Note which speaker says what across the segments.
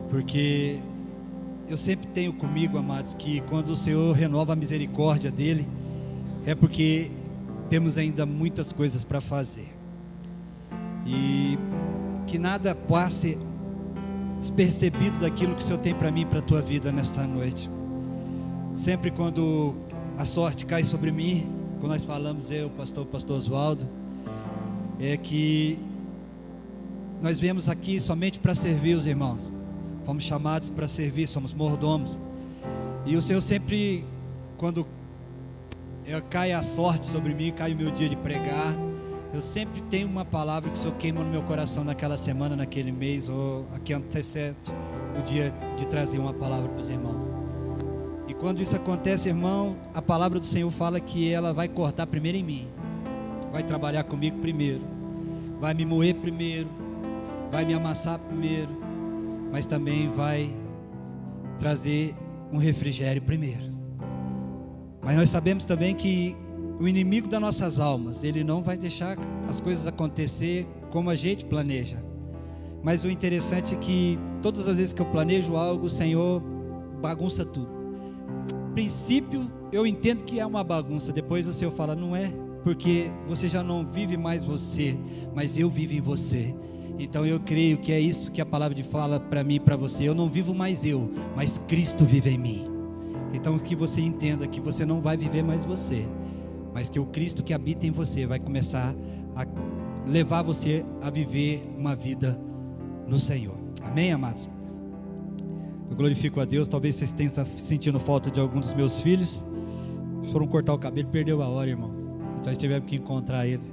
Speaker 1: porque eu sempre tenho comigo, amados, que quando o Senhor renova a misericórdia dele, é porque temos ainda muitas coisas para fazer, e que nada passe despercebido daquilo que o Senhor tem para mim e para a tua vida nesta noite. Sempre quando a sorte cai sobre mim, quando nós falamos, eu, o pastor Oswaldo, é que nós viemos aqui somente para servir os irmãos. Fomos chamados para servir, somos mordomos. E o Senhor sempre, quando cai a sorte sobre mim, cai o meu dia de pregar, eu sempre tenho uma palavra que o Senhor queima no meu coração naquela semana, naquele mês, ou aqui antecede o dia de trazer uma palavra para os irmãos. E quando isso acontece, irmão, a palavra do Senhor fala que ela vai cortar primeiro em mim, vai trabalhar comigo primeiro, vai me moer primeiro, vai me amassar primeiro, mas também vai trazer um refrigério primeiro. Mas nós sabemos também que o inimigo das nossas almas, ele não vai deixar as coisas acontecer como a gente planeja. Mas o interessante é que todas as vezes que eu planejo algo, o Senhor bagunça tudo. No princípio eu entendo que é uma bagunça, depois o Senhor fala, não é, porque você já não vive mais você, mas eu vivo em você. Então eu creio que é isso que a palavra de fala para mim e para você. Eu não vivo mais eu, mas Cristo vive em mim. Então que você entenda que você não vai viver mais você, mas que o Cristo que habita em você vai começar a levar você a viver uma vida no Senhor. Amém, amados? Eu glorifico a Deus. Talvez vocês tenham sentindo falta de algum dos meus filhos. Foram cortar o cabelo, perdeu a hora, irmão. Então nós tivemos que encontrar ele.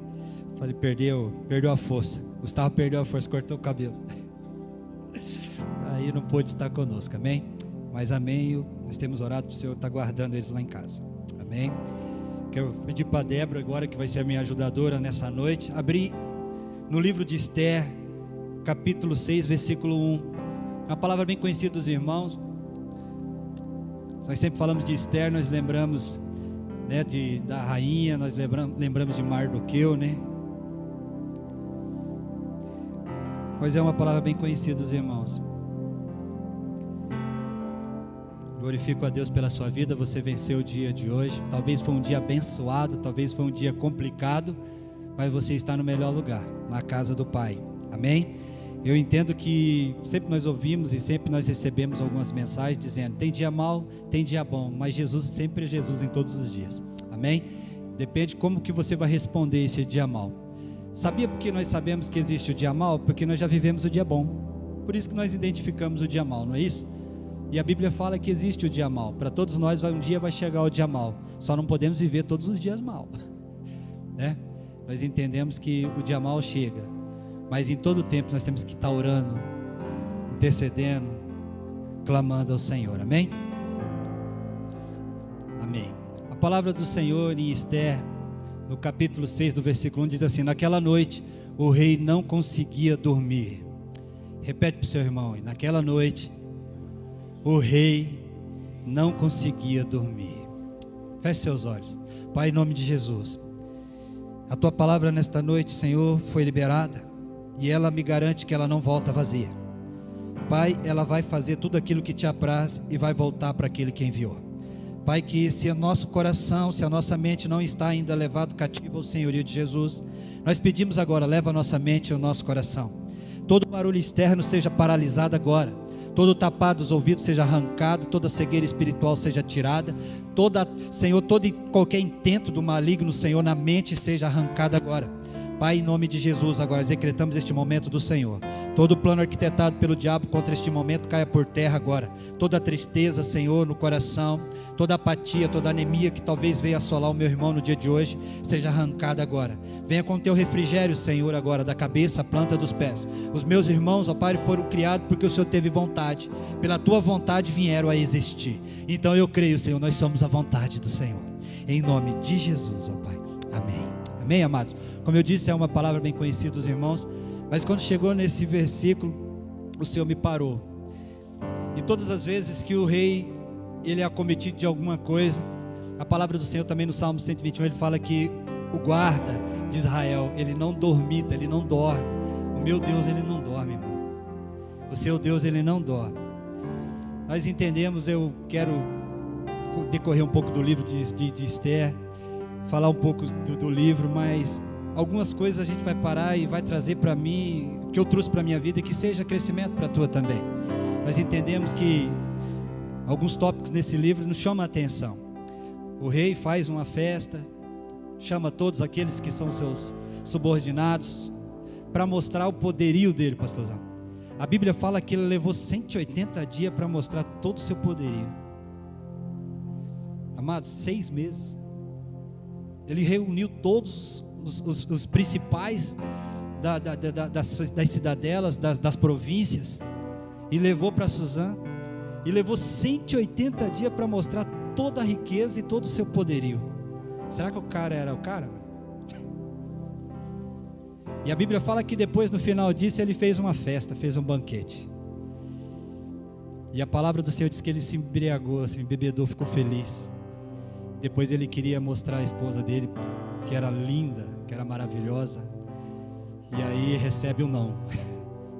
Speaker 1: Falei, perdeu a força. Gustavo perdeu a força, cortou o cabelo. Aí não pôde estar conosco, amém? Mas amém, nós temos orado para o Senhor estar guardando eles lá em casa, amém? Quero pedir para a Débora agora, que vai ser a minha ajudadora nessa noite, abrir no livro de Esther, capítulo 6, versículo 1, uma palavra bem conhecida dos irmãos. Nós sempre falamos de Esther, nós lembramos, né, da rainha, nós lembramos de Mardoqueu, né? Mas é uma palavra bem conhecida dos irmãos. Glorifico a Deus pela sua vida. Você venceu o dia de hoje. Talvez foi um dia abençoado, talvez foi um dia complicado, mas você está no melhor lugar, na casa do Pai, amém? Eu entendo que sempre nós ouvimos e sempre nós recebemos algumas mensagens dizendo, tem dia mau, tem dia bom, mas Jesus sempre é Jesus em todos os dias, amém? Depende como que você vai responder esse dia mau. Sabia porque nós sabemos que existe o dia mau? Porque nós já vivemos o dia bom. Por isso que nós identificamos o dia mau, não é isso? E a Bíblia fala que existe o dia mau. Para todos nós um dia vai chegar o dia mau. Só não podemos viver todos os dias mal, né? Nós entendemos que o dia mau chega, mas em todo tempo nós temos que estar orando, intercedendo, clamando ao Senhor, amém? Amém. A palavra do Senhor em Esther, no capítulo 6, do versículo 1, diz assim, naquela noite o rei não conseguia dormir. Repete para o seu irmão, naquela noite o rei não conseguia dormir. Feche seus olhos. Pai, em nome de Jesus, a tua palavra nesta noite, Senhor, foi liberada, e ela me garante que ela não volta vazia. Pai, ela vai fazer tudo aquilo que te apraz e vai voltar para aquele que enviou. Pai, que se o nosso coração, se a nossa mente não está ainda levado cativo ao senhorio de Jesus, nós pedimos agora, leva a nossa mente e o nosso coração. Todo barulho externo seja paralisado agora, todo tapado dos ouvidos seja arrancado, toda cegueira espiritual seja tirada, Senhor, todo e qualquer intento do maligno, Senhor, na mente seja arrancado agora. Pai, em nome de Jesus, agora decretamos este momento do Senhor. Todo plano arquitetado pelo diabo contra este momento caia por terra agora. Toda tristeza, Senhor, no coração, toda apatia, toda anemia que talvez venha assolar o meu irmão no dia de hoje, seja arrancada agora. Venha com teu refrigério, Senhor, agora, da cabeça à planta dos pés. Os meus irmãos, ó Pai, foram criados porque o Senhor teve vontade. Pela tua vontade vieram a existir. Então eu creio, Senhor, nós somos a vontade do Senhor. Em nome de Jesus, ó Pai. Amém. Amém, amados? Como eu disse, é uma palavra bem conhecida dos irmãos, mas quando chegou nesse versículo, o Senhor me parou. E todas as vezes que o rei, ele é acometido de alguma coisa, a palavra do Senhor também no Salmo 121, ele fala que o guarda de Israel, ele não dormita, ele não dorme. O meu Deus, ele não dorme, irmão. O seu Deus, ele não dorme. Nós entendemos, eu quero decorrer um pouco do livro de Esther, falar um pouco do livro, mas algumas coisas a gente vai parar e vai trazer para mim, que eu trouxe para a minha vida, e que seja crescimento para a tua também. Nós entendemos que alguns tópicos nesse livro nos chamam a atenção. O rei faz uma festa, chama todos aqueles que são seus subordinados, para mostrar o poderio dele, pastorzão. A Bíblia fala que ele levou 180 dias para mostrar todo o seu poderio. Amados, 6 meses. Ele reuniu todos os principais das cidadelas, das províncias, e levou para Suzã. E levou 180 dias para mostrar toda a riqueza e todo o seu poderio. Será que o cara era o cara? E a Bíblia fala que depois, no final disso, ele fez uma festa, fez um banquete. E a palavra do Senhor diz que ele se embriagou, se embebedou, ficou feliz. Depois ele queria mostrar a esposa dele, que era linda, que era maravilhosa. E aí recebe um não.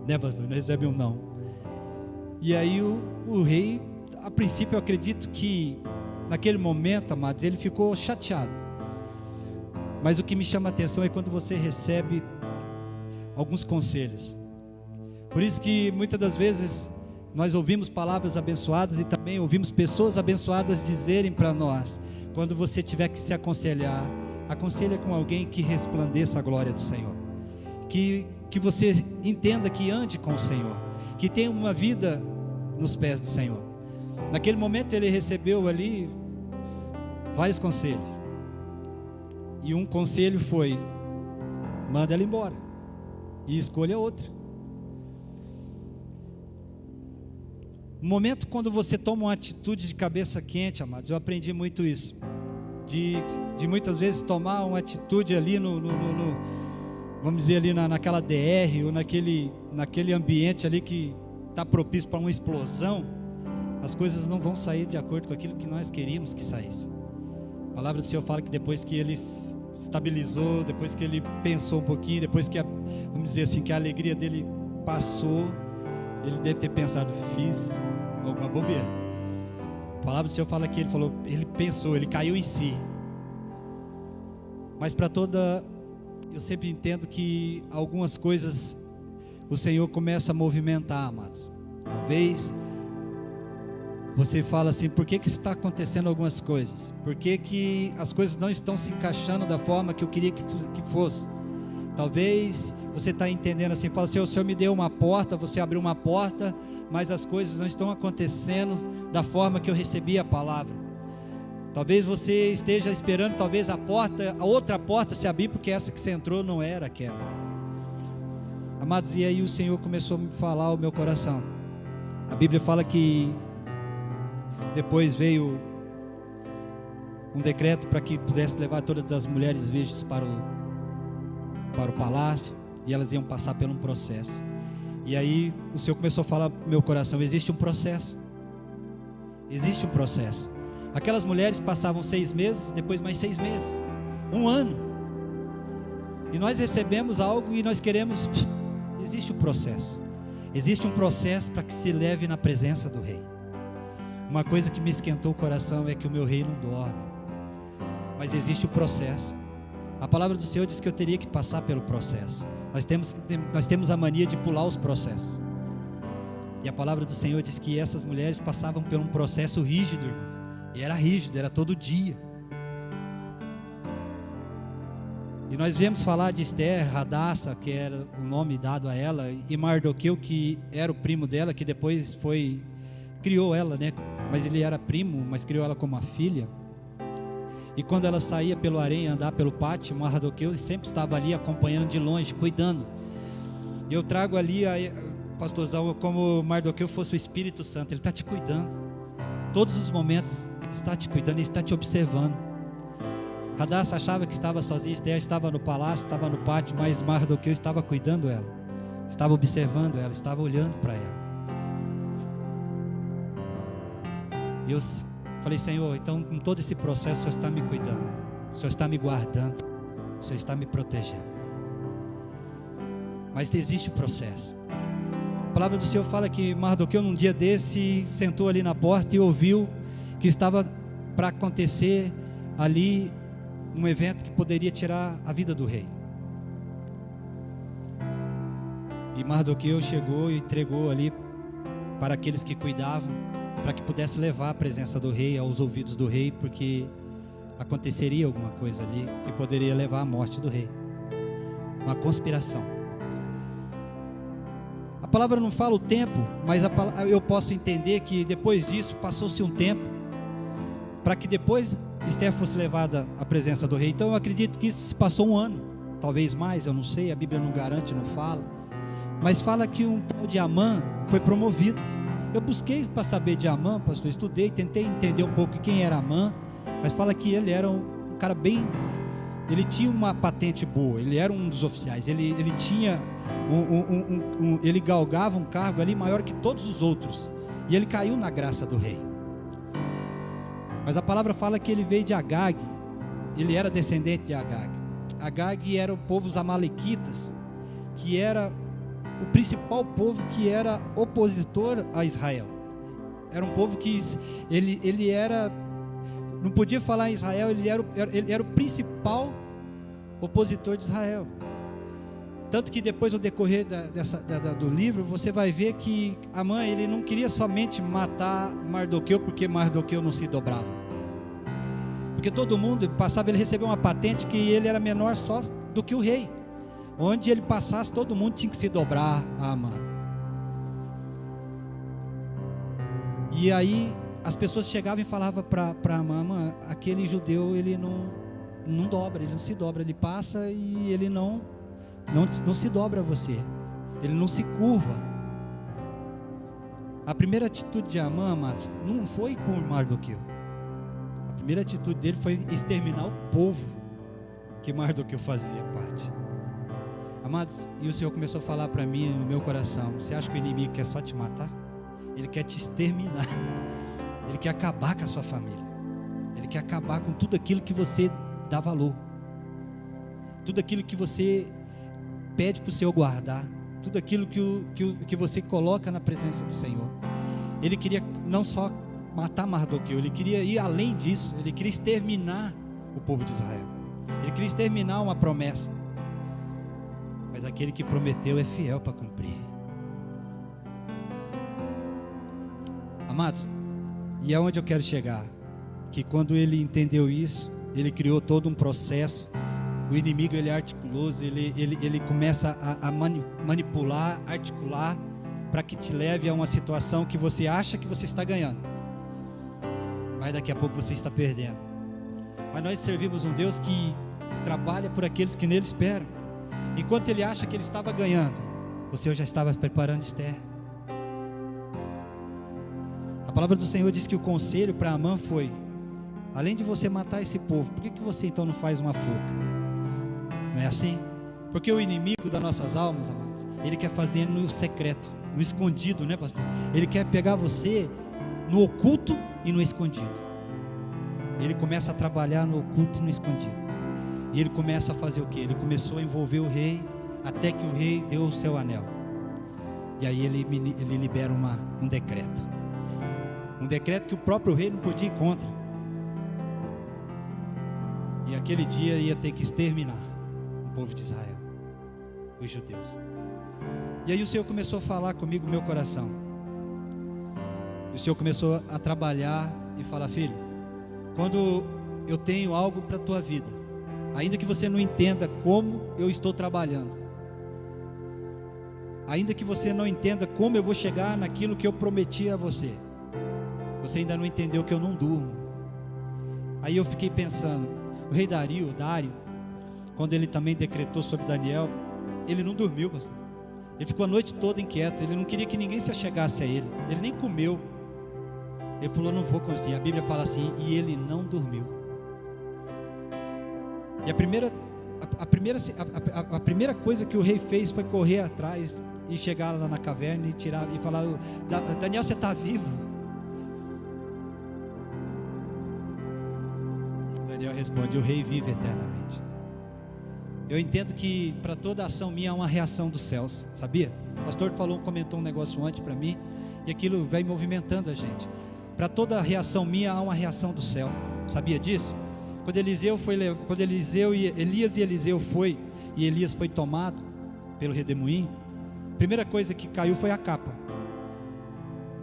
Speaker 1: Né, pastor? Recebe um não. E aí o rei, a princípio eu acredito que naquele momento, amados, ele ficou chateado. Mas o que me chama a atenção é quando você recebe alguns conselhos. Por isso que muitas das vezes nós ouvimos palavras abençoadas e também ouvimos pessoas abençoadas dizerem para nós: quando você tiver que se aconselhar, aconselha com alguém que resplandeça a glória do Senhor, que você entenda que ande com o Senhor, que tenha uma vida nos pés do Senhor. Naquele momento ele recebeu ali vários conselhos, e um conselho foi: manda ela embora e escolha outra. No momento quando você toma uma atitude de cabeça quente, amados, eu aprendi muito isso, de muitas vezes tomar uma atitude ali vamos dizer ali naquela DR, ou naquele ambiente ali que está propício para uma explosão. As coisas não vão sair de acordo com aquilo que nós queríamos que saísse. A palavra do Senhor fala que depois que ele estabilizou, depois que ele pensou um pouquinho, depois que vamos dizer assim, que a alegria dele passou, ele deve ter pensado: fiz alguma bobeira. A palavra do Senhor fala que ele pensou, ele caiu em si. Mas eu sempre entendo que algumas coisas o Senhor começa a movimentar, amados. Talvez você fala assim: por que está acontecendo algumas coisas? Por que as coisas não estão se encaixando da forma que eu queria que fosse? Talvez você está entendendo assim, fala assim: o Senhor me deu uma porta, você abriu uma porta, mas as coisas não estão acontecendo da forma que eu recebi a palavra. Talvez você esteja esperando, talvez a outra porta se abrir, porque essa que você entrou não era aquela. Amados, e aí o Senhor começou a me falar ao meu coração. A Bíblia fala que depois veio um decreto para que pudesse levar todas as mulheres virgens para o palácio, e elas iam passar por um processo. E aí o Senhor começou a falar no meu coração: existe um processo. Existe um processo. Aquelas mulheres passavam 6 meses, depois mais 6 meses, 1 ano. E nós recebemos algo e nós queremos. Existe um processo. Existe um processo para que se leve na presença do rei. Uma coisa que me esquentou o coração é que o meu rei não dorme. Mas existe o processo. A palavra do Senhor diz que eu teria que passar pelo processo. Nós temos a mania de pular os processos. E a palavra do Senhor diz que essas mulheres passavam por um processo rígido, irmãos. E era rígido, era todo dia. E nós viemos falar de Esther, Hadassah, que era o nome dado a ela, e Mardoqueu, que era o primo dela, que depois criou ela, né? Mas ele era primo, mas criou ela como a filha. E quando ela saía pelo harém, andar pelo pátio, Mardoqueu sempre estava ali acompanhando de longe, cuidando. E eu trago ali, pastorzão, como Mardoqueu fosse o Espírito Santo. Ele está te cuidando, todos os momentos está te cuidando, ele está te observando. Hadassah achava que estava sozinha, Esther estava no palácio, estava no pátio, mas Mardoqueu estava cuidando dela, estava observando ela, estava olhando para ela. E eu falei: Senhor, então com todo esse processo o Senhor está me cuidando, o Senhor está me guardando, o Senhor está me protegendo. Mas existe o processo. palavra do Senhor fala que Mardoqueu num dia desse sentou ali na porta e ouviu que estava para acontecer ali um evento que poderia tirar a vida do rei. E Mardoqueu chegou e entregou ali para aqueles que cuidavam, para que pudesse levar a presença do rei aos ouvidos do rei, porque aconteceria alguma coisa ali que poderia levar à morte do rei. Uma conspiração. A palavra não fala o tempo, mas eu posso entender que depois disso passou-se um tempo para que depois Esther fosse levada à presença do rei. Então eu acredito que isso se passou um ano, talvez mais, eu não sei, a Bíblia não garante, não fala, mas fala que um tal de Amã foi promovido. Eu busquei para saber de Amã, pastor, estudei, tentei entender um pouco quem era Amã, mas fala que ele era um cara bem, ele tinha uma patente boa, ele era um dos oficiais, ele tinha ele galgava um cargo ali maior que todos os outros, e ele caiu na graça do rei. Mas a palavra fala que ele veio de Agag, ele era descendente de Agag. Agag era o povo dos amalequitas, que era o principal povo que era opositor a Israel. Era um povo que ele era, não podia falar em Israel, ele era o principal opositor de Israel. Tanto que depois, no decorrer do livro, você vai ver que Amã, ele não queria somente matar Mardoqueu, porque Mardoqueu não se dobrava. Porque todo mundo passava, ele recebeu uma patente que ele era menor só do que o rei. Onde ele passasse, todo mundo tinha que se dobrar a Amã. E aí, as pessoas chegavam e falavam para Amã: aquele judeu, ele não dobra, ele não se dobra, ele passa e ele não se dobra a você, ele não se curva. A primeira atitude de Amã, amados, não foi por Mardoqueu. A primeira atitude dele foi exterminar o povo que Mardoqueu fazia parte. Amados, e o Senhor começou a falar para mim no meu coração: você acha que o inimigo quer só te matar? Ele quer te exterminar. Ele quer acabar com a sua família. Ele quer acabar com tudo aquilo que você dá valor, tudo aquilo que você pede para o Senhor guardar, tudo aquilo que você coloca na presença do Senhor. Ele queria não só matar Mardoqueu, ele queria ir além disso, ele queria exterminar o povo de Israel, ele queria exterminar uma promessa. Mas aquele que prometeu é fiel para cumprir. Amados, e é onde eu quero chegar, que quando ele entendeu isso, ele criou todo um processo. O inimigo, ele é articuloso, ele começa a manipular, articular, para que te leve a uma situação que você acha que você está ganhando, mas daqui a pouco você está perdendo. Mas nós servimos um Deus que trabalha por aqueles que nele esperam. Enquanto ele acha que ele estava ganhando, o Senhor já estava preparando Esther. A palavra do Senhor diz que o conselho para Amã foi: além de você matar esse povo, por que você então não faz uma forca? Não é assim? Porque o inimigo das nossas almas, amados, ele quer fazer no secreto, no escondido, né, pastor? Ele quer pegar você no oculto e no escondido. Ele começa a trabalhar no oculto e no escondido. E ele começa a fazer o quê? Ele começou a envolver o rei, até que o rei deu o seu anel. E aí ele libera um decreto. Um decreto que o próprio rei não podia ir contra. E aquele dia ia ter que exterminar o povo de Israel, os judeus. E aí o Senhor começou a falar comigo no meu coração. O Senhor começou a trabalhar e falar: filho, quando eu tenho algo para a tua vida, ainda que você não entenda como eu estou trabalhando, ainda que você não entenda como eu vou chegar naquilo que eu prometi a você, você ainda não entendeu que eu não durmo. Aí eu fiquei pensando, o rei Dário, quando ele também decretou sobre Daniel, ele não dormiu, pastor. Ele ficou a noite toda inquieto, ele não queria que ninguém se achegasse a ele nem comeu. Ele falou: não vou conseguir. A Bíblia fala assim: e ele não dormiu. E a primeira coisa que o rei fez foi correr atrás e chegar lá na caverna e tirar e falar: Daniel, você está vivo? Daniel responde: o rei vive eternamente. Eu entendo que para toda ação minha há uma reação dos céus, sabia? O pastor comentou um negócio antes para mim, e aquilo vai movimentando a gente. Para toda reação minha há uma reação do céu, sabia disso? Quando Elias e Eliseu foi, e Elias foi tomado pelo redemoinho, a primeira coisa que caiu foi a capa.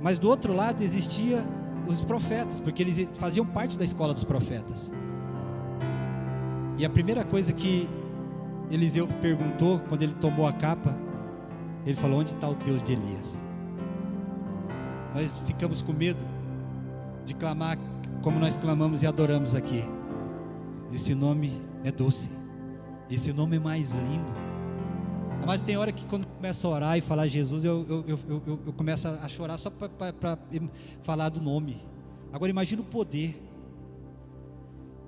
Speaker 1: Mas do outro lado existia os profetas, porque eles faziam parte da escola dos profetas. E a primeira coisa que Eliseu perguntou quando ele tomou a capa, ele falou: onde está o Deus de Elias? Nós ficamos com medo de clamar como nós clamamos e adoramos aqui. Esse nome é doce, esse nome é mais lindo. Mas tem hora que quando começa a orar e falar Jesus, eu começo a chorar só para falar do nome. Agora imagina o poder.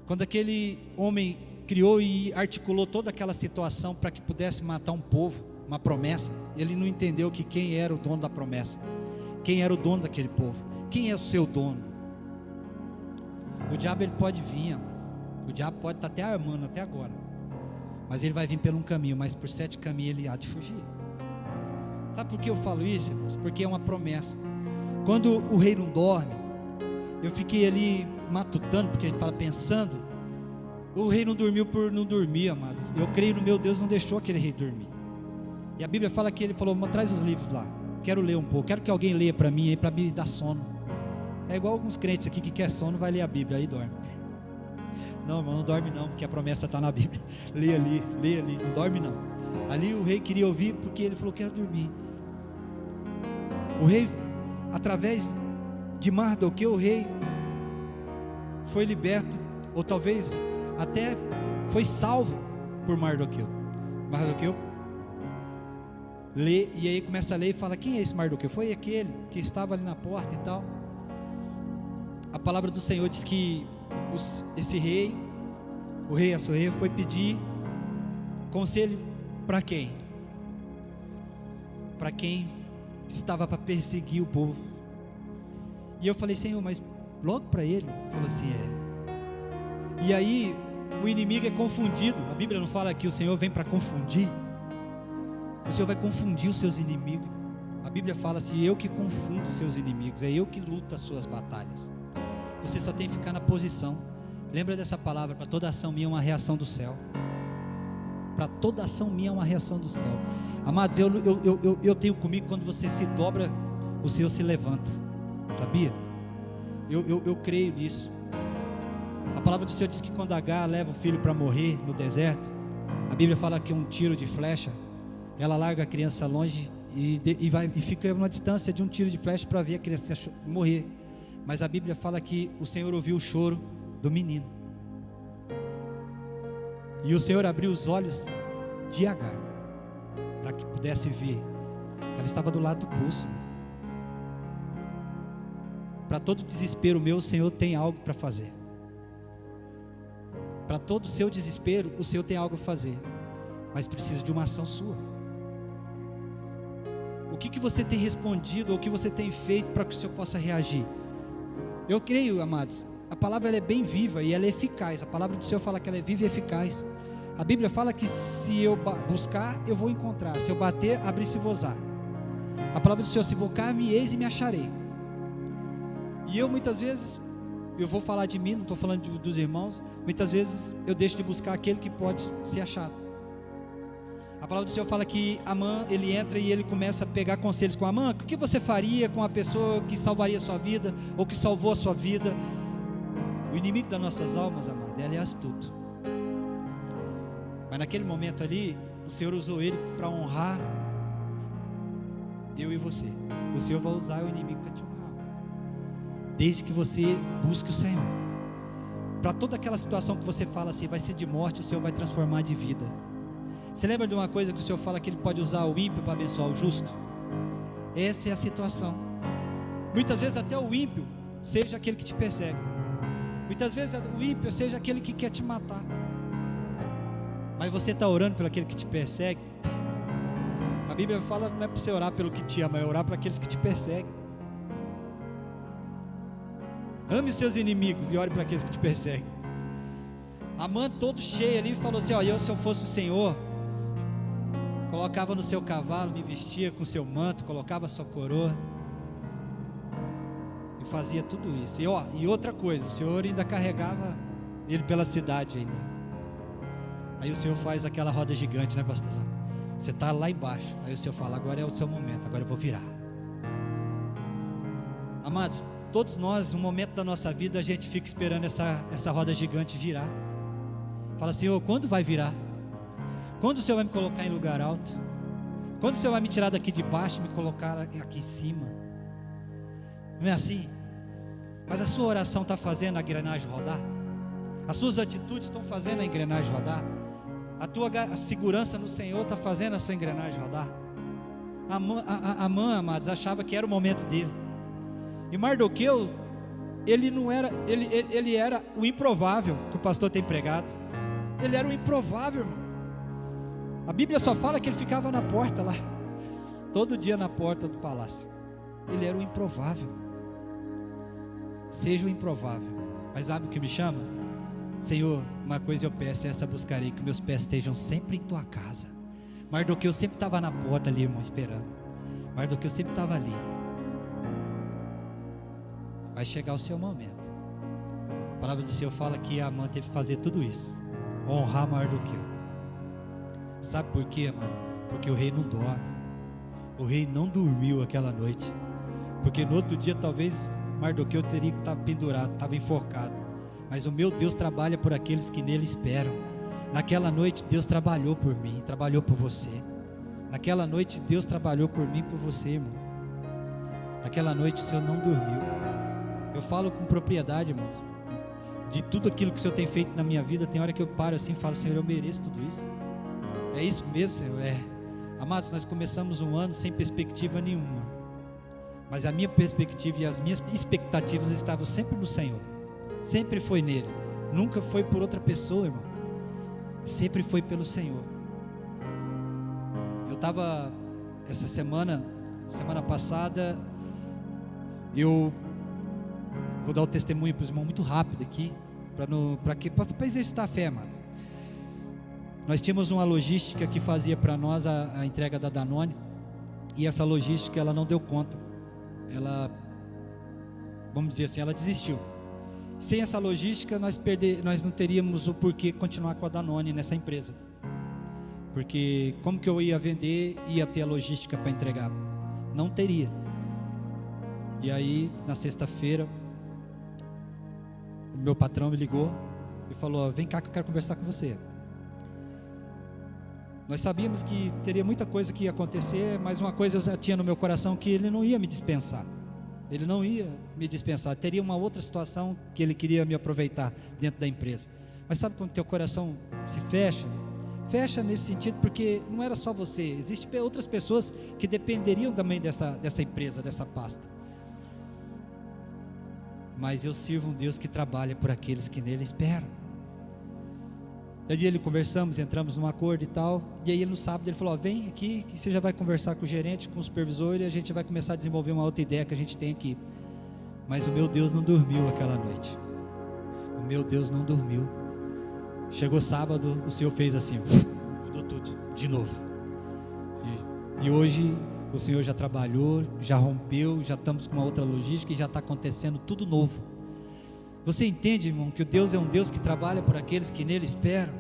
Speaker 1: Quando aquele homem criou e articulou toda aquela situação para que pudesse matar um povo, uma promessa, ele não entendeu que quem era o dono da promessa, quem era o dono daquele povo, quem é o seu dono. O diabo ele pode vir, amados. O diabo pode estar até armando até agora, mas ele vai vir por um caminho, mas por 7 caminhos ele há de fugir. Sabe por que eu falo isso, irmãos? Porque é uma promessa. Quando o rei não dorme, eu fiquei ali matutando, porque a gente fala pensando. O rei não dormiu por não dormir, amados. Eu creio no meu Deus, não deixou aquele rei dormir. E a Bíblia fala que ele falou: traz os livros lá, quero ler um pouco, quero que alguém leia para mim aí, para me dar sono. É igual alguns crentes aqui que quer sono, vai ler a Bíblia, aí dorme. Não, irmão, não dorme não, porque a promessa está na Bíblia. Lê ali, não dorme não. Ali o rei queria ouvir, porque ele falou: quero dormir. O rei, através de Mardoqueu, o rei foi liberto, ou talvez até foi salvo por Mardoqueu. Mardoqueu lê, e aí começa a ler e fala: quem é esse Mardoqueu? Foi aquele que estava ali na porta e tal. A palavra do Senhor diz que esse rei, o rei Assuero, foi pedir conselho para quem? Para quem estava para perseguir o povo. E eu falei: Senhor, mas logo para ele? Ele falou assim: é. E aí o inimigo é confundido. A Bíblia não fala que o Senhor vem para confundir. O Senhor vai confundir os seus inimigos. A Bíblia fala assim: eu que confundo os seus inimigos, é eu que luto as suas batalhas. Você só tem que ficar na posição. Lembra dessa palavra: para toda ação minha é uma reação do céu. Para toda ação minha é uma reação do céu. Amados, eu tenho comigo, quando você se dobra, o Senhor se levanta. Sabia? Eu creio nisso. A palavra do Senhor diz que quando Agar leva o filho para morrer no deserto, a Bíblia fala que um tiro de flecha, ela larga a criança longe e fica numa distância de um tiro de flecha para ver a criança morrer. Mas a Bíblia fala que o Senhor ouviu o choro do menino, e o Senhor abriu os olhos de Agar para que pudesse ver. Ela estava do lado do poço. Para todo desespero meu, o Senhor tem algo para fazer. Para todo o seu desespero, o Senhor tem algo a fazer, mas precisa de uma ação sua. O que você tem respondido, ou o que você tem feito para que o Senhor possa reagir? Eu creio, amados, a palavra ela é bem viva e ela é eficaz. A palavra do Senhor fala que ela é viva e eficaz. A Bíblia fala que se eu buscar, eu vou encontrar. Se eu bater, abrir-se-vos-á. A palavra do Senhor: se invocar, me eis e me acharei. E eu muitas vezes, eu vou falar de mim, não estou falando dos irmãos, muitas vezes eu deixo de buscar aquele que pode ser achado. A palavra do Senhor fala que Amã, ele entra e ele começa a pegar conselhos com Amã. O que você faria com a pessoa que salvaria a sua vida, ou que salvou a sua vida? O inimigo das nossas almas, amado, ele é astuto. Mas naquele momento ali, o Senhor usou ele para honrar eu e você. O Senhor vai usar o inimigo para te honrar, desde que você busque o Senhor. Para toda aquela situação que você fala assim, vai ser de morte, o Senhor vai transformar de vida. Você lembra de uma coisa que o Senhor fala, que Ele pode usar o ímpio para abençoar o justo? Essa é a situação. Muitas vezes até o ímpio seja aquele que te persegue. Muitas vezes o ímpio seja aquele que quer te matar. Mas você está orando pelo aquele que te persegue? A Bíblia fala, não é para você orar pelo que te ama, é orar para aqueles que te perseguem. Ame os seus inimigos e ore para aqueles que te perseguem. Amã todo cheio ali falou assim: ó, se eu fosse o Senhor, colocava no seu cavalo, me vestia com seu manto, colocava sua coroa e fazia tudo isso. E outra coisa, o Senhor ainda carregava ele pela cidade ainda. Aí o Senhor faz aquela roda gigante, né, pastorzão? Você está lá embaixo, aí o Senhor fala: agora é o seu momento, agora eu vou virar. Amados, todos nós, um momento da nossa vida, a gente fica esperando essa roda gigante virar. Fala: Senhor, quando vai virar? Quando o Senhor vai me colocar em lugar alto? Quando o Senhor vai me tirar daqui de baixo e me colocar aqui em cima? Não é assim? Mas a sua oração está fazendo a engrenagem rodar? As suas atitudes estão fazendo a engrenagem rodar? A tua segurança no Senhor está fazendo a sua engrenagem rodar? Amã, amados, achava que era o momento dele. E Mardoqueu, ele não era, ele era o improvável que o pastor tem pregado. Ele era o improvável, irmão. A Bíblia só fala que ele ficava na porta lá, todo dia na porta do palácio. Ele era o improvável. Seja o improvável. Mas sabe o que me chama? Senhor, uma coisa eu peço, essa buscarei, que meus pés estejam sempre em tua casa. Mardoqueu sempre estava na porta ali, irmão, esperando. Mardoqueu sempre estava ali. Vai chegar o seu momento. A palavra do Senhor fala que Amã teve que fazer tudo isso, honrar Mardoqueu. Sabe por quê, mano? Porque o rei não dorme. O rei não dormiu aquela noite, porque no outro dia talvez Mardoqueu teria que estar pendurado, estava enforcado. Mas o meu Deus trabalha por aqueles que nele esperam. Naquela noite Deus trabalhou por mim, trabalhou por você. Naquela noite Deus trabalhou por mim e por você, irmão. Naquela noite o Senhor não dormiu. Eu falo com propriedade, irmão, de tudo aquilo que o Senhor tem feito na minha vida. Tem hora que eu paro assim e falo: Senhor, eu mereço tudo isso. É isso mesmo, Senhor? É. Amados, nós começamos um ano sem perspectiva nenhuma, mas a minha perspectiva e as minhas expectativas estavam sempre no Senhor. Sempre foi nele, nunca foi por outra pessoa, irmão. Sempre foi pelo Senhor. Eu estava essa semana passada, eu vou dar o testemunho para os irmãos muito rápido aqui, para exercitar a fé, amado. Nós tínhamos uma logística que fazia para nós a entrega da Danone, e essa logística ela não deu conta. Ela, vamos dizer assim, ela desistiu. Sem essa logística nós não teríamos o porquê continuar com a Danone nessa empresa, porque como que eu ia vender, ia ter a logística para entregar? Não teria. E aí na sexta-feira o meu patrão me ligou e falou: vem cá que eu quero conversar com você. Nós sabíamos que teria muita coisa que ia acontecer, mas uma coisa eu já tinha no meu coração, que ele não ia me dispensar. Ele não ia me dispensar. Teria uma outra situação que ele queria me aproveitar dentro da empresa. Mas sabe quando teu coração se fecha? Fecha nesse sentido, porque não era só você. Existem outras pessoas que dependeriam também dessa empresa, dessa pasta. Mas eu sirvo um Deus que trabalha por aqueles que nele esperam. Daí ele conversamos, entramos num acordo e tal. E aí no sábado ele falou: vem aqui que você já vai conversar com o gerente, com o supervisor, e a gente vai começar a desenvolver uma outra ideia que a gente tem aqui. Mas o meu Deus não dormiu aquela noite. O meu Deus não dormiu. Chegou sábado, o Senhor fez assim, mudou tudo, de novo. E hoje o Senhor já trabalhou, já rompeu, já estamos com uma outra logística e já está acontecendo tudo novo. Você entende, irmão, que o Deus é um Deus que trabalha por aqueles que nele esperam?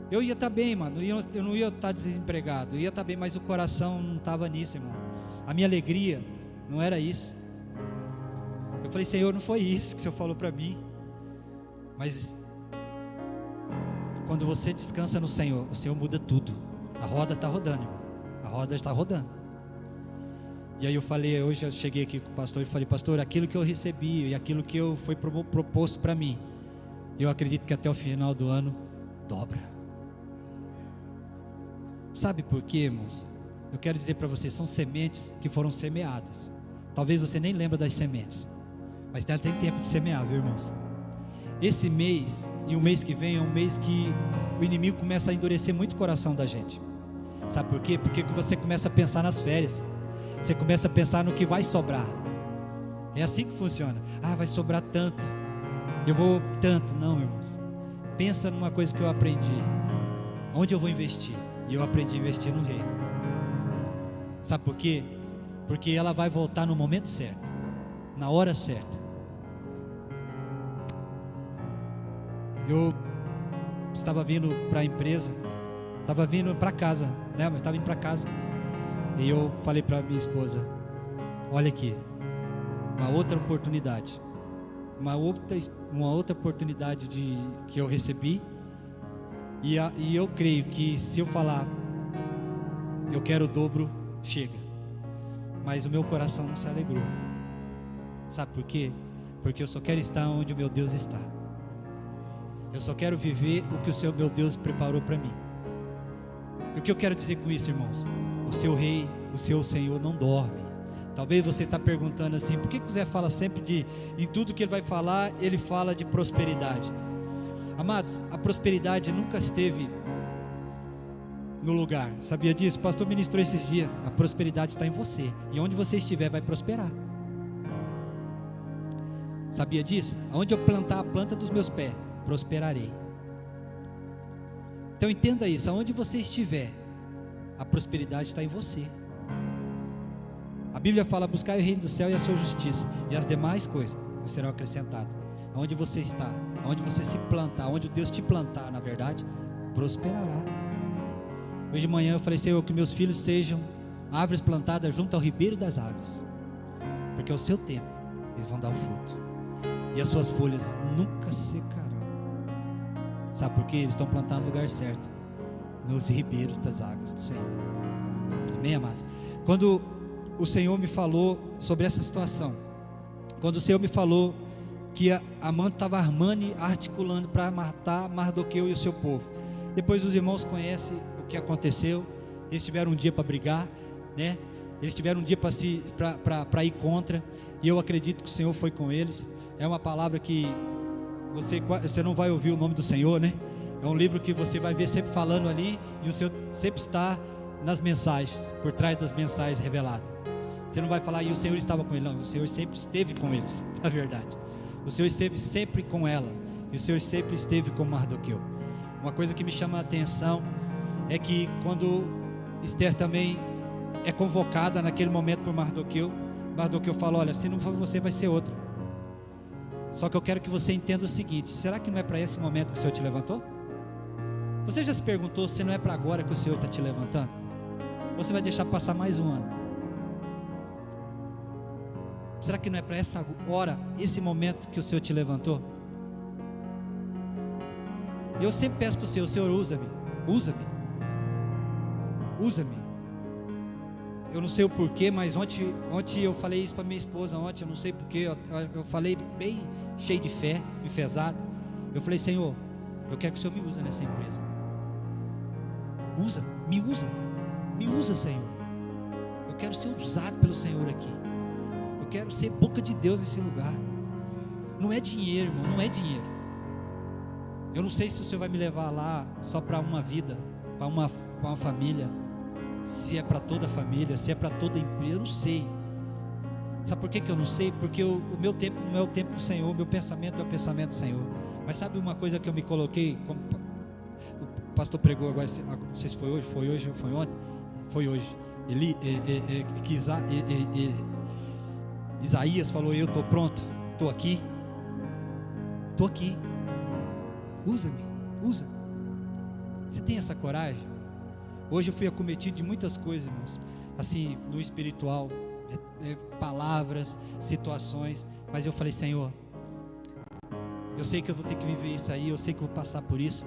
Speaker 1: Eu ia estar bem, mano, eu não ia estar desempregado, eu ia estar bem, mas o coração não estava nisso, irmão. A minha alegria não era isso. Eu falei: Senhor, não foi isso que o Senhor falou para mim. Mas quando você descansa no Senhor, o Senhor muda tudo. A roda está rodando, irmão. A roda está rodando. E aí eu falei, hoje eu cheguei aqui com o pastor e falei: pastor, aquilo que eu recebi e aquilo que foi proposto para mim, eu acredito que até o final do ano dobra. Sabe por quê, irmãos? Eu quero dizer para vocês, são sementes que foram semeadas. Talvez você nem lembre das sementes, mas tem tempo de semear, viu, irmãos? Esse mês e o mês que vem é um mês que o inimigo começa a endurecer muito o coração da gente. Sabe por quê? Porque você começa a pensar nas férias. Você começa a pensar no que vai sobrar. É assim que funciona. Ah, vai sobrar tanto, eu vou tanto. Não, irmãos, pensa numa coisa que eu aprendi. Onde eu vou investir? E eu aprendi a investir no reino. Sabe por quê? Porque ela vai voltar no momento certo, na hora certa. Eu estava vindo para a empresa, estava vindo para casa, né? Eu estava indo para casa. E eu falei para minha esposa: olha aqui, uma outra oportunidade, uma outra oportunidade que eu recebi. E eu creio que se eu falar, eu quero o dobro, chega. Mas o meu coração não se alegrou. Sabe por quê? Porque eu só quero estar onde o meu Deus está. Eu só quero viver o que o Senhor, meu Deus, preparou para mim. E o que eu quero dizer com isso, irmãos? O seu rei, o seu Senhor não dorme. Talvez você está perguntando assim: por que o Zé fala sempre em tudo que ele vai falar, ele fala de prosperidade? Amados, a prosperidade nunca esteve no lugar. Sabia disso? O pastor ministrou esses dias. A prosperidade está em você. E onde você estiver vai prosperar. Sabia disso? Onde eu plantar a planta dos meus pés, prosperarei. Então entenda isso. Aonde você estiver, a prosperidade está em você. A Bíblia fala: buscar o reino do céu e a sua justiça, e as demais coisas serão acrescentadas. Aonde você está, aonde você se plantar, onde Deus te plantar, na verdade, prosperará. Hoje de manhã eu falei: Senhor, que meus filhos sejam árvores plantadas junto ao ribeiro das águas, porque ao seu tempo eles vão dar o fruto, e as suas folhas nunca secarão. Sabe por quê? Eles estão plantados no lugar certo, nos ribeiros das águas do Senhor. Amém, amados? Quando o Senhor me falou sobre essa situação, quando o Senhor me falou que Amã estava articulando para matar Mardoqueu e o seu povo, depois os irmãos conhecem o que aconteceu. Eles tiveram um dia para brigar, né? Eles tiveram um dia para ir contra, e eu acredito que o Senhor foi com eles. É uma palavra que você não vai ouvir o nome do Senhor, né? É um livro que você vai ver sempre falando ali, e o Senhor sempre está nas mensagens, por trás das mensagens reveladas. Você não vai falar: e o Senhor estava com ele. Não, o Senhor sempre esteve com eles, na verdade. O Senhor esteve sempre com ela, e o Senhor sempre esteve com Mardoqueu. Uma coisa que me chama a atenção é que quando Esther também é convocada naquele momento por Mardoqueu, Mardoqueu fala: olha, se não for você, vai ser outra. Só que eu quero que você entenda o seguinte: será que não é para esse momento que o Senhor te levantou? Você já se perguntou se não é para agora que o Senhor está te levantando? Ou você vai deixar passar mais um ano? Será que não é para essa hora, esse momento que o Senhor te levantou? Eu sempre peço para o Senhor: Senhor, usa-me, usa-me, usa-me. Eu não sei o porquê, mas ontem eu falei isso para minha esposa. Ontem, eu não sei porquê, eu falei bem cheio de fé, enfesado. Eu falei: Senhor, eu quero que o Senhor me use nessa empresa. Me usa, Senhor. Eu quero ser usado pelo Senhor aqui. Eu quero ser boca de Deus nesse lugar. Não é dinheiro, irmão, não é dinheiro. Eu não sei se o Senhor vai me levar lá só para uma vida, para uma família, se é para toda a família, se é para toda a empresa, eu não sei. Sabe por que eu não sei? Porque o meu tempo não é o tempo do Senhor, o meu pensamento é o pensamento do Senhor. Mas sabe uma coisa que eu me coloquei, como o pastor pregou agora, não sei se foi hoje ou foi ontem? Foi hoje. Isaías falou: eu estou pronto, estou aqui. Usa-me, usa. Você tem essa coragem? Hoje eu fui acometido de muitas coisas, irmãos, assim, no espiritual, palavras, situações, mas eu falei: Senhor, eu sei que eu vou ter que viver isso aí, eu sei que eu vou passar por isso,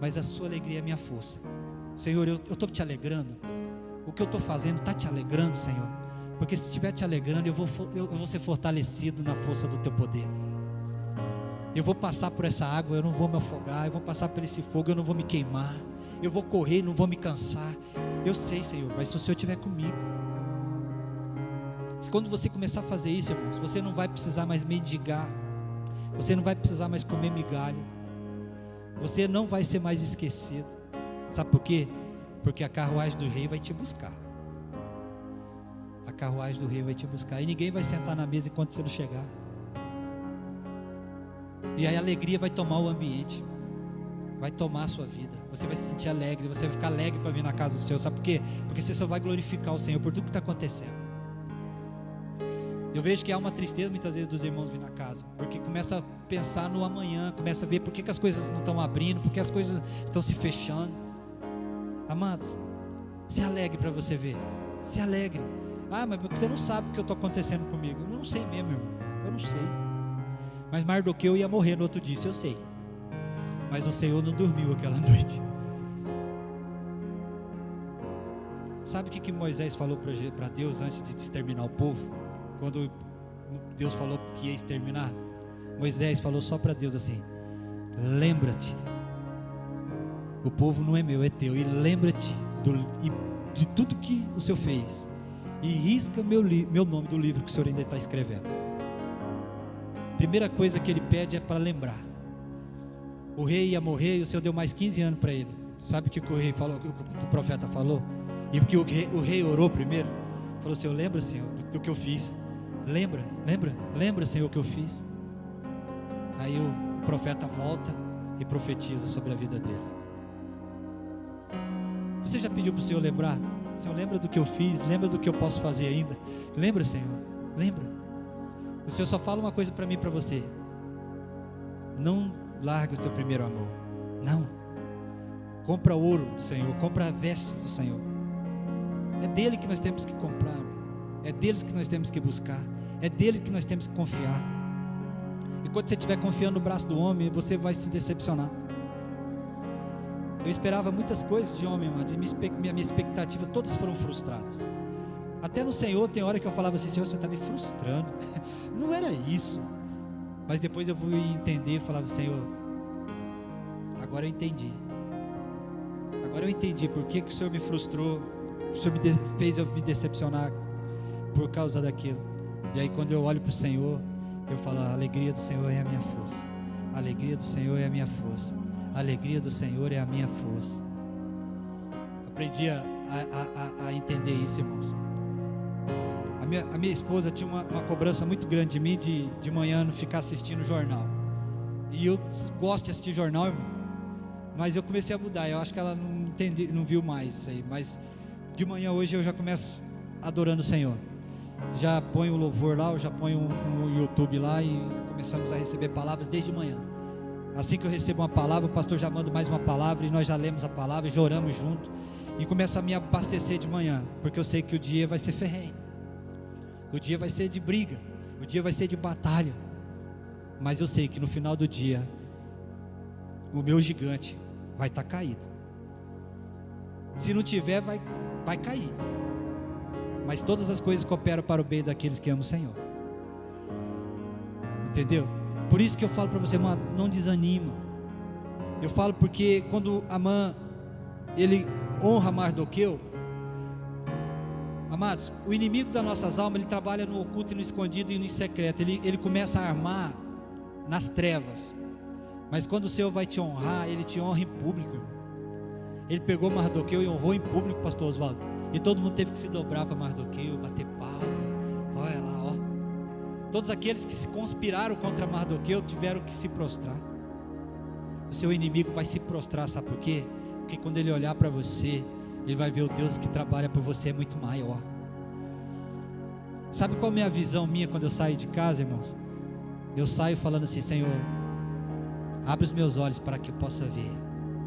Speaker 1: mas a sua alegria é a minha força. Senhor, eu estou te alegrando. O que eu estou fazendo está te alegrando, Senhor? Porque se estiver te alegrando, eu vou ser fortalecido na força do teu poder. Eu vou passar por essa água, eu não vou me afogar. Eu vou passar por esse fogo, eu não vou me queimar. Eu vou correr, não vou me cansar. Eu sei, Senhor, mas se o Senhor estiver comigo. Quando você começar a fazer isso, irmãos, você não vai precisar mais mendigar. Você não vai precisar mais comer migalha. Você não vai ser mais esquecido. Sabe por quê? Porque a carruagem do rei vai te buscar. A carruagem do rei vai te buscar. E ninguém vai sentar na mesa enquanto você não chegar. E aí a alegria vai tomar o ambiente. vai tomar a sua vida. Você vai se sentir alegre, você vai ficar alegre para vir na casa do Senhor. Sabe por quê? Porque você só vai glorificar o Senhor por tudo que está acontecendo. Eu vejo que há uma tristeza muitas vezes dos irmãos vir na casa, porque começa a pensar no amanhã, começa a ver por que as coisas não estão abrindo, por que as coisas estão se fechando. Amados, se alegre para você ver, se alegre. Ah, mas você não sabe o que está acontecendo comigo. Eu não sei mesmo, irmão, eu não sei. Mas Mardoqueu ia morrer no outro dia, isso eu sei. Mas o Senhor não dormiu aquela noite. Sabe o que Moisés falou para Deus antes de exterminar o povo? Quando Deus falou que ia exterminar, Moisés falou só para Deus assim: lembra-te, o povo não é meu, é teu, e lembra-te de tudo que o Senhor fez, e risca meu nome do livro que o Senhor ainda está escrevendo. Primeira coisa que ele pede é para lembrar. O rei ia morrer e o Senhor deu mais 15 anos para ele. Sabe o que o rei falou, que o profeta falou? E porque o rei orou primeiro, falou: Senhor, lembra, Senhor, do que eu fiz. Lembra, Senhor, o que eu fiz. Aí o profeta volta e profetiza sobre a vida dele. Você já pediu para o Senhor lembrar? Senhor, lembra do que eu fiz, lembra do que eu posso fazer ainda. Lembra, Senhor, lembra. O Senhor só fala uma coisa para mim e para você: não largue o teu primeiro amor. Não. Compra ouro do Senhor, compra vestes do Senhor. É dele que nós temos que comprar, é dele que nós temos que buscar, é dele que nós temos que confiar. E quando você estiver confiando no braço do homem, você vai se decepcionar. Eu esperava muitas coisas de homem, mas minha expectativa todas foram frustradas. Até no Senhor tem hora que eu falava assim: Senhor, você está me frustrando. Não era isso. Mas depois eu fui entender e falava: Senhor, agora eu entendi. Agora eu entendi por que o Senhor me frustrou. O Senhor fez eu me decepcionar por causa daquilo. E aí quando eu olho para o Senhor, eu falo: a alegria do Senhor é a minha força. A alegria do Senhor é a minha força. A alegria do Senhor é a minha força. Aprendi a entender isso, irmãos. A minha esposa tinha uma cobrança muito grande de mim de manhã não ficar assistindo jornal. E eu gosto de assistir jornal, irmão, mas eu comecei a mudar. Eu acho que ela não viu mais isso aí. Mas de manhã hoje eu já começo adorando o Senhor. Já ponho o louvor lá, eu já ponho um YouTube lá e começamos a receber palavras desde manhã. Assim que eu recebo uma palavra, o pastor já manda mais uma palavra e nós já lemos a palavra e já oramos junto. E começo a me abastecer de manhã, porque eu sei que o dia vai ser ferrenho. O dia vai ser de briga, o dia vai ser de batalha. Mas eu sei que no final do dia, o meu gigante vai estar caído. Se não tiver, vai cair. Mas todas as coisas cooperam para o bem daqueles que amam o Senhor. Entendeu? Por isso que eu falo para você, mano, não desanima. Eu falo porque quando Amã, ele honra Mardoqueu, amados, o inimigo das nossas almas, ele trabalha no oculto e no escondido e no secreto. Ele começa a armar nas trevas. Mas quando o Senhor vai te honrar, ele te honra em público, irmão. Ele pegou Mardoqueu e honrou em público, pastor Oswaldo. E todo mundo teve que se dobrar para Mardoqueu, bater palma. Olha lá, ó. Todos aqueles que se conspiraram contra Mardoqueu tiveram que se prostrar. O seu inimigo vai se prostrar, sabe por quê? Porque quando ele olhar para você, ele vai ver o Deus que trabalha por você é muito maior. Sabe qual é a minha visão quando eu saio de casa, irmãos? Eu saio falando assim: Senhor, abre os meus olhos para que eu possa ver.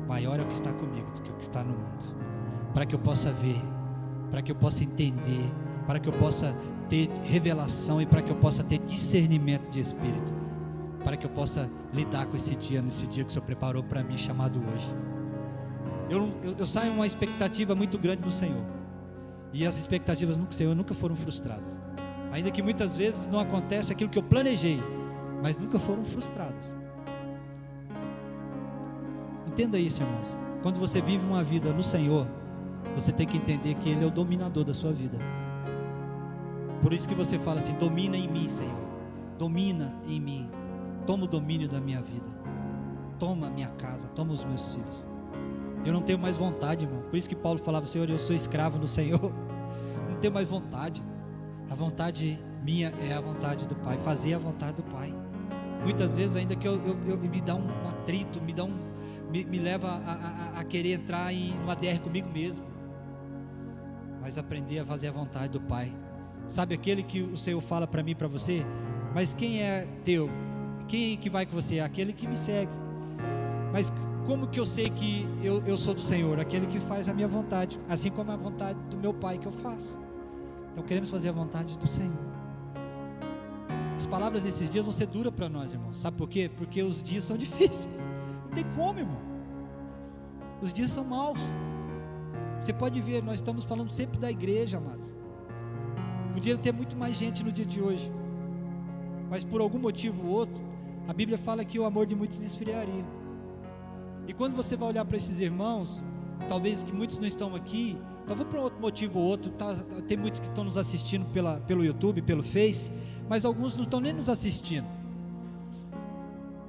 Speaker 1: Maior é o que está comigo do que o que está no mundo. Para que eu possa ver, para que eu possa entender, para que eu possa ter revelação e para que eu possa ter discernimento de espírito, para que eu possa lidar com esse dia, nesse dia que o Senhor preparou para mim, chamado hoje. Eu saio uma expectativa muito grande no Senhor, e as expectativas no Senhor nunca foram frustradas, ainda que muitas vezes não acontece aquilo que eu planejei, mas nunca foram frustradas. Entenda isso, irmãos. Quando você vive uma vida no Senhor, você tem que entender que Ele é o dominador da sua vida. Por isso que você fala assim: domina em mim, Senhor, domina em mim, toma o domínio da minha vida, toma a minha casa, toma os meus filhos. Eu não tenho mais vontade, irmão. Por isso que Paulo falava: Senhor, eu sou escravo no Senhor. Não tenho mais vontade. A vontade minha é a vontade do Pai, fazer a vontade do Pai. Muitas vezes ainda que me dá um atrito, me dá um me leva a querer entrar em uma DR comigo mesmo, mas aprender a fazer a vontade do Pai. Sabe aquele que o Senhor fala para mim e para você? Mas quem é teu? Quem que vai com você? É aquele que me segue. Mas como que eu sei que eu sou do Senhor? Aquele que faz a minha vontade, assim como a vontade do meu Pai que eu faço. Então queremos fazer a vontade do Senhor. As palavras desses dias vão ser duras para nós, irmãos. Sabe por quê? Porque os dias são difíceis. Não tem como, irmão. Os dias são maus. Você pode ver, nós estamos falando sempre da igreja, amados. Podia ter muito mais gente no dia de hoje, mas por algum motivo ou outro, a Bíblia fala que o amor de muitos esfriaria. E quando você vai olhar para esses irmãos, talvez que muitos não estão aqui, talvez por outro motivo ou outro, tem muitos que estão nos assistindo pelo YouTube, pelo Face, mas alguns não estão nem nos assistindo.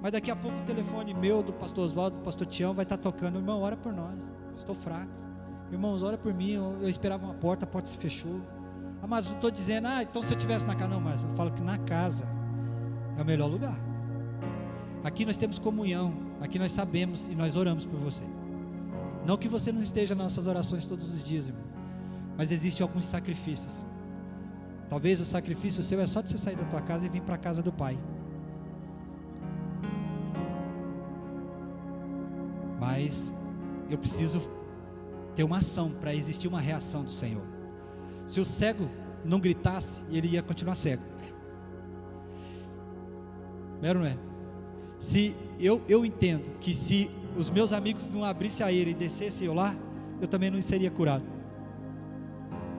Speaker 1: Mas daqui a pouco o telefone meu, do pastor Oswaldo, do pastor Tião, vai estar tocando. Irmão, ora por nós, estou fraco. Irmãos, ora por mim, eu esperava uma porta, a porta se fechou. Mas não estou dizendo, então se eu estivesse na casa, não, mas eu falo que na casa é o melhor lugar. Aqui nós temos comunhão, aqui nós sabemos e nós oramos por você. Não que você não esteja nas nossas orações todos os dias, irmão, mas existem alguns sacrifícios. Talvez o sacrifício seu é só de você sair da tua casa e vir para a casa do Pai. Mas eu preciso ter uma ação para existir uma reação do Senhor. Se o cego não gritasse, ele ia continuar cego. Não é? Se eu entendo que se os meus amigos não abrissem a ele e descessem eu lá, eu também não seria curado.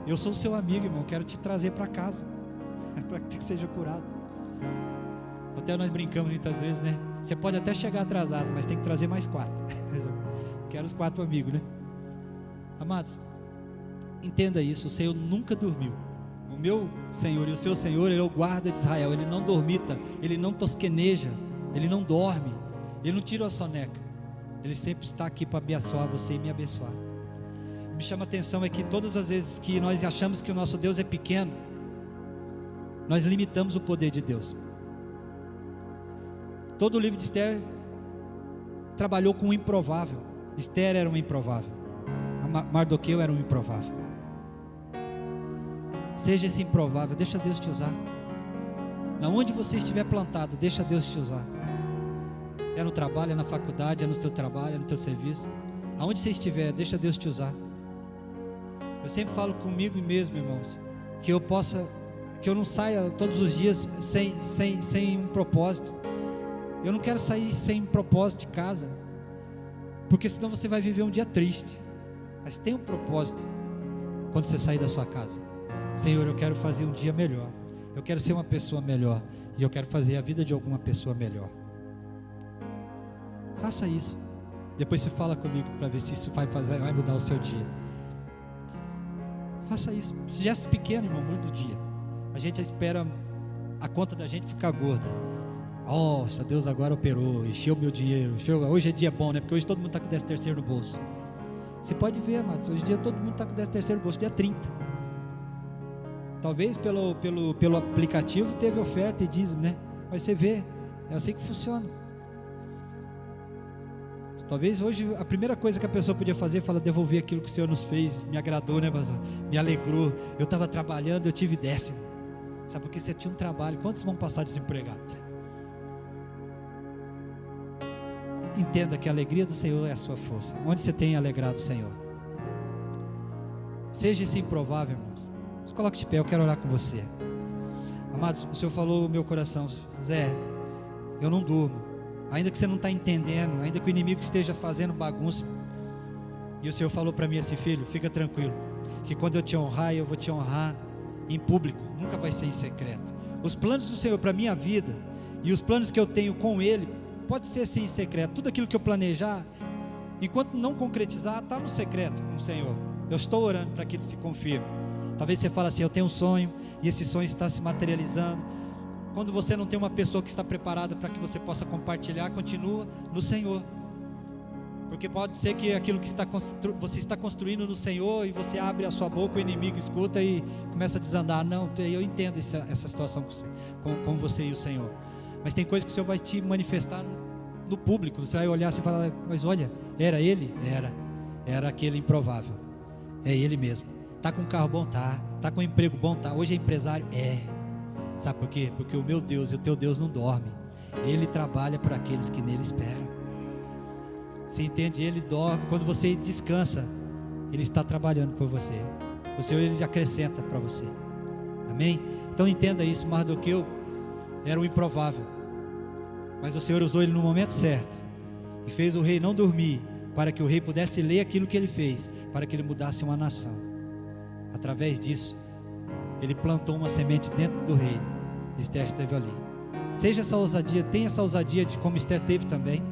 Speaker 1: Eu sou o seu amigo, irmão, quero te trazer para casa, para que seja curado. Até nós brincamos muitas vezes, né? Você pode até chegar atrasado, mas tem que trazer mais 4. Quero os 4 amigos, né? Amados, entenda isso, o Senhor nunca dormiu. O meu Senhor e o seu Senhor, Ele é o guarda de Israel. Ele não dormita, Ele não tosqueneja, Ele não dorme, Ele não tira a soneca. Ele sempre está aqui para abençoar você e me abençoar. Me chama a atenção é que todas as vezes que nós achamos que o nosso Deus é pequeno, nós limitamos o poder de Deus. Todo o livro de Esther trabalhou com o improvável. Esther era um improvável, Mardoqueu era um improvável. Seja esse improvável, deixa Deus te usar. Na onde você estiver plantado, deixa Deus te usar. É no trabalho, é na faculdade, é no teu trabalho, é no teu serviço. Aonde você estiver, deixa Deus te usar. Eu sempre falo comigo mesmo, irmãos, que eu não saia todos os dias sem um propósito. Eu não quero sair sem um propósito de casa, porque senão você vai viver um dia triste. Mas tem um propósito quando você sair da sua casa. Senhor, eu quero fazer um dia melhor, eu quero ser uma pessoa melhor, e eu quero fazer a vida de alguma pessoa melhor. Faça isso. Depois você fala comigo para ver se isso vai mudar o seu dia. Faça isso. Esse gesto pequeno, irmão, muda o dia. A gente espera a conta da gente ficar gorda. Nossa, Deus agora operou, encheu meu dinheiro, hoje é dia bom, né? Porque hoje todo mundo está com 13º no bolso. Você pode ver, amados, hoje em dia todo mundo está com 13º no bolso, dia 30. Talvez pelo aplicativo teve oferta e dízimo, né? Mas você vê, é assim que funciona. Talvez hoje a primeira coisa que a pessoa podia fazer é falar, devolver aquilo que o Senhor nos fez, me agradou, né, pastor? Me alegrou, eu estava trabalhando, eu tive 10º. Sabe, porque você tinha um trabalho, quantos vão passar desempregados? Entenda que a alegria do Senhor é a sua força. Onde você tem alegrado o Senhor? Seja esse improvável, irmãos. Se coloque de pé, eu quero orar com você. Amados, o Senhor falou no meu coração, Zé, eu não durmo. Ainda que você não está entendendo, ainda que o inimigo esteja fazendo bagunça. E o Senhor falou para mim assim, filho, fica tranquilo, que quando eu te honrar, eu vou te honrar em público, nunca vai ser em secreto. Os planos do Senhor para a minha vida, e os planos que eu tenho com Ele, pode ser sim em secreto. Tudo aquilo que eu planejar, enquanto não concretizar, está no secreto com o Senhor. Eu estou orando para que Ele se confirme. Talvez você fale assim, eu tenho um sonho, e esse sonho está se materializando. Quando você não tem uma pessoa que está preparada para que você possa compartilhar, continua no Senhor. Porque pode ser que aquilo que você está construindo no Senhor, e você abre a sua boca, o inimigo escuta e começa a desandar. Não, eu entendo essa situação com você e o Senhor. Mas tem coisa que o Senhor vai te manifestar no público. Você vai olhar e falar, mas olha, era ele? Era aquele improvável. É ele mesmo. Está com um carro bom? Está com um emprego bom? Tá. Hoje é empresário? É. Sabe por quê? Porque o meu Deus e o teu Deus não dorme. Ele trabalha por aqueles que nele esperam. Você entende? Ele dorme. Quando você descansa, Ele está trabalhando por você. O Senhor, Ele acrescenta para você. Amém? Então entenda isso. Mardoqueu era o improvável, mas o Senhor usou ele no momento certo e fez o rei não dormir, para que o rei pudesse ler aquilo que ele fez, para que ele mudasse uma nação. Através disso, ele plantou uma semente dentro do reino. Esther esteve ali. Seja essa ousadia, tenha essa ousadia de como Esther teve também,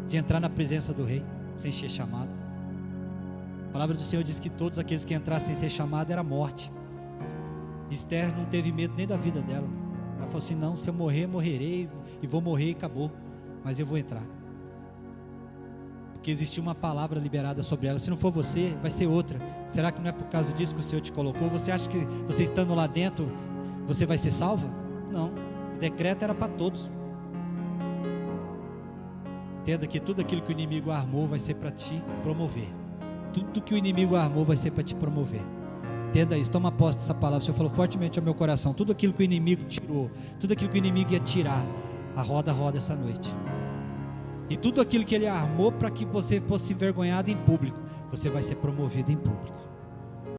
Speaker 1: de entrar na presença do rei sem ser chamado. A palavra do Senhor diz que todos aqueles que entrassem sem ser chamado era morte. Esther não teve medo nem da vida dela. Ela falou assim, não, se eu morrer, morrerei, e vou morrer e acabou, mas eu vou entrar, porque existiu uma palavra liberada sobre ela. Se não for você, vai ser outra. Será que não é por causa disso que o Senhor te colocou? Você acha que você estando lá dentro, você vai ser salva? Não, o decreto era para todos. Entenda que tudo aquilo que o inimigo armou vai ser para te promover. Tudo que o inimigo armou vai ser para te promover. Entenda isso, toma posse dessa palavra. O Senhor falou fortemente ao meu coração. Tudo aquilo que o inimigo tirou, tudo aquilo que o inimigo ia tirar, a roda essa noite. E tudo aquilo que ele armou para que você fosse envergonhado em público, você vai ser promovido em público.